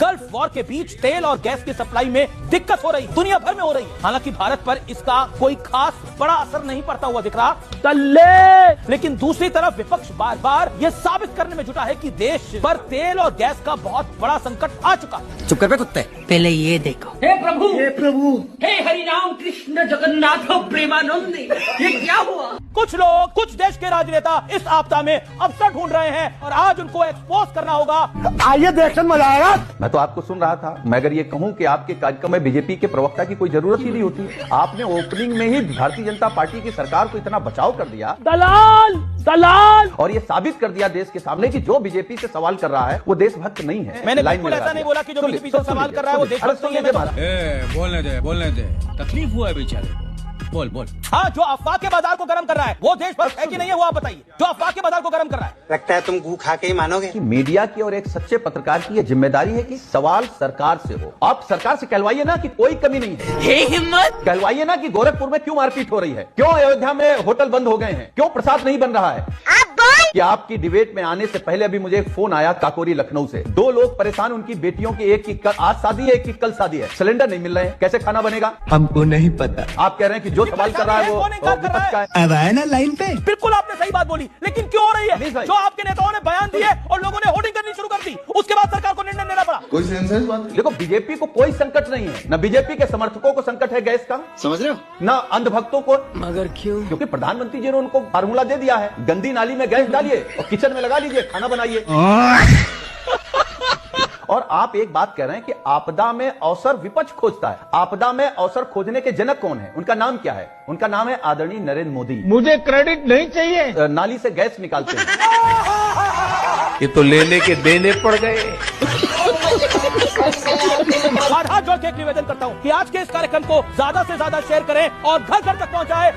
Gulf war के बीच तेल और गैस की सप्लाई में दिक्कत हो रही, दुनिया भर में हो रही। हालांकि भारत पर इसका कोई खास बड़ा असर नहीं पड़ता हुआ दिख रहा, लेकिन दूसरी तरफ विपक्ष बार बार ये साबित करने में जुटा है कि देश पर तेल और गैस का बहुत बड़ा संकट आ चुका। चुप कर बे कुत्ते, पहले ये देखो। हे प्रभु, हे हरिनाम कृष्ण जगन्नाथ प्रेमानंद, ये क्या हुआ? कुछ लोग, कुछ देश के राजनेता इस आपदा में अवसर ढूंढ रहे हैं और आज उनको एक्सपोज करना होगा। आइए देखकर मजा आएगा। मैं तो आपको सुन रहा था। मैं अगर ये कहूं कि आपके कार्यक्रम में बीजेपी के प्रवक्ता की कोई जरूरत ही नहीं होती। आपने ओपनिंग में ही भारतीय जनता पार्टी की सरकार को इतना बचाव कर दिया, दलाल, और ये साबित कर दिया देश के सामने कि जो बीजेपी से सवाल कर रहा है वो देशभक्त नहीं है। मैंने बिल्कुल ऐसा नहीं बोला कि जो बीजेपी से सवाल कर रहा है वो देशभक्त नहीं है। बोलने दे, तकलीफ हुआ है बेचारे को। बोल। हाँ, जो अफवाह के बाजार को गर्म कर रहा है वो देशभक्त है कि नहीं है, वो आप बताइए। जो अफवाह के बाजार को गर्म कर रहा है। लगता है तुम गू खा के ही मानोगे कि मीडिया की और एक सच्चे पत्रकार की ये जिम्मेदारी है कि सवाल सरकार से हो। आप सरकार से कहलवाइए ना कि कोई कमी नहीं है। हिम्मत कहलवाइए ना कि गोरखपुर में क्यों मारपीट हो रही है, क्यों अयोध्या में होटल बंद हो गए हैं, क्यों प्रसाद नहीं बन रहा है। कि आपकी डिबेट में आने से पहले अभी मुझे एक फोन आया काकोरी लखनऊ से। 2 लोग परेशान, उनकी बेटियों की एक की आज शादी है, एक की कल शादी है, सिलेंडर नहीं मिल रहे हैं, कैसे खाना बनेगा? हमको नहीं पता। आप कह रहे हैं कि जो सवाल कर रहा है वो विपक्ष का है। अब आए ना लाइन पे। बिल्कुल आपने सही बात बोली, लेकिन क्यों हो रही है? जो आपके नेताओं ने बयान दिए और लोगों ने होर्डिंग करनी शुरू कर दी, उसके बाद सरकार को निर्णय लेना पड़ा। कोई सेंसेस बात? देखो, बीजेपी को कोई संकट नहीं है, न बीजेपी के समर्थकों को संकट है गैस का, समझ रहे हो, न अंधभक्तों को। मगर क्यों? क्योंकि प्रधानमंत्री जी ने उनको फार्मूला दे दिया है, गंदी नाली में गैस डालिए और किचन में लगा लीजिए, खाना बनाइए। और आप एक बात कह रहे हैं कि आपदा में अवसर विपक्ष खोजता है। आपदा में अवसर खोजने के जनक कौन है? उनका नाम क्या है? उनका नाम है आदरणीय नरेंद्र मोदी। मुझे क्रेडिट नहीं चाहिए। नाली से गैस निकालते हैं। ये तो लेने के देने पड़ गए। हाथ जोड़ के एक निवेदन करता हूं कि आज के इस कार्यक्रम को ज्यादा से ज्यादा शेयर करें और घर घर तक पहुंचाएं।